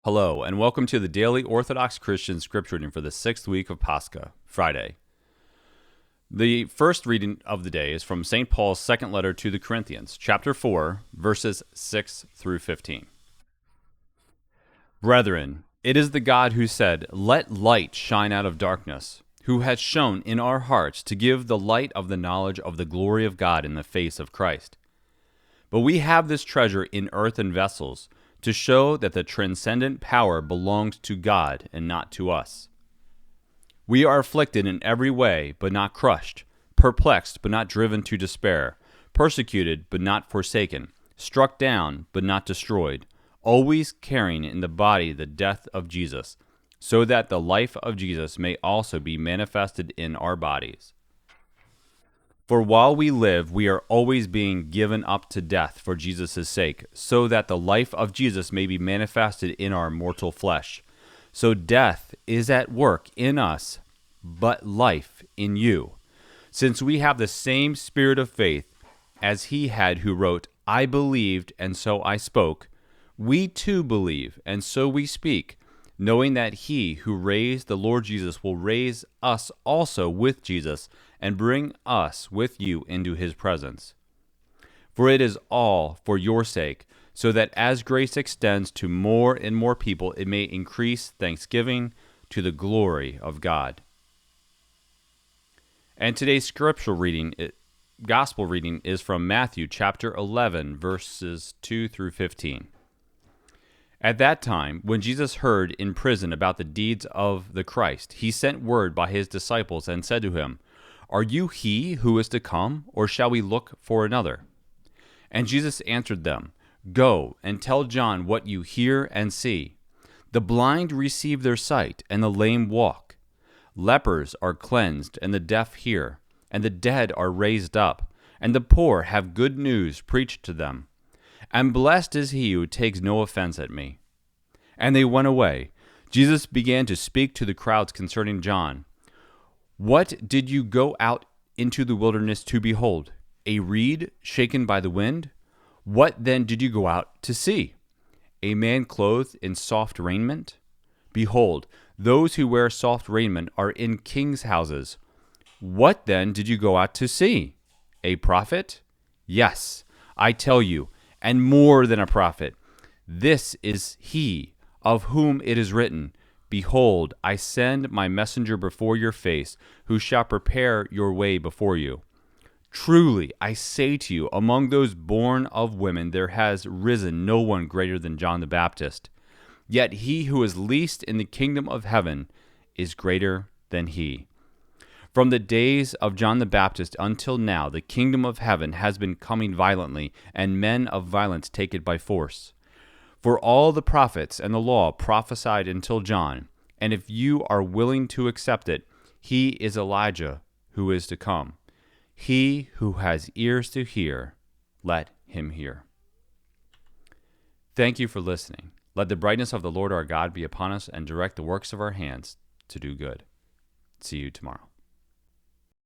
Hello, and welcome to the Daily Orthodox Christian Scripture reading for the 6th week of Pascha, Friday. The first reading of the day is from St. Paul's second letter to the Corinthians, chapter 4, verses 6 through 15. Brethren, it is the God who said, "Let light shine out of darkness," who has shone in our hearts to give the light of the knowledge of the glory of God in the face of Christ. But we have this treasure in earthen vessels, to show that the transcendent power belongs to God and not to us. We are afflicted in every way, but not crushed, perplexed, but not driven to despair, persecuted, but not forsaken, struck down, but not destroyed, always carrying in the body the death of Jesus, so that the life of Jesus may also be manifested in our bodies. For while we live, we are always being given up to death for Jesus' sake, so that the life of Jesus may be manifested in our mortal flesh. So death is at work in us, but life in you. Since we have the same spirit of faith as he had who wrote, "I believed, and so I spoke," we too believe, and so we speak, knowing that he who raised the Lord Jesus will raise us also with Jesus and bring us with you into his presence. For it is all for your sake, so that as grace extends to more and more people, it may increase thanksgiving to the glory of God. And today's gospel reading is from Matthew chapter 11, verses 2 through 15. At that time, when Jesus heard in prison about the deeds of the Christ, he sent word by his disciples and said to him, "Are you he who is to come, or shall we look for another?" And Jesus answered them, "Go and tell John what you hear and see. The blind receive their sight, and the lame walk. Lepers are cleansed, and the deaf hear, and the dead are raised up, and the poor have good news preached to them. And blessed is he who takes no offense at me." And they went away. Jesus began to speak to the crowds concerning John. "What did you go out into the wilderness to behold? A reed shaken by the wind? What then did you go out to see? A man clothed in soft raiment? Behold, those who wear soft raiment are in kings' houses. What then did you go out to see? A prophet? Yes, I tell you, and more than a prophet. This is he of whom it is written, 'Behold, I send my messenger before your face, who shall prepare your way before you.' Truly, I say to you, among those born of women there has risen no one greater than John the Baptist. Yet he who is least in the kingdom of heaven is greater than he. From the days of John the Baptist until now, the kingdom of heaven has been coming violently, and men of violence take it by force. For all the prophets and the law prophesied until John, and if you are willing to accept it, he is Elijah who is to come. He who has ears to hear, let him hear." Thank you for listening. Let the brightness of the Lord our God be upon us and direct the works of our hands to do good. See you tomorrow.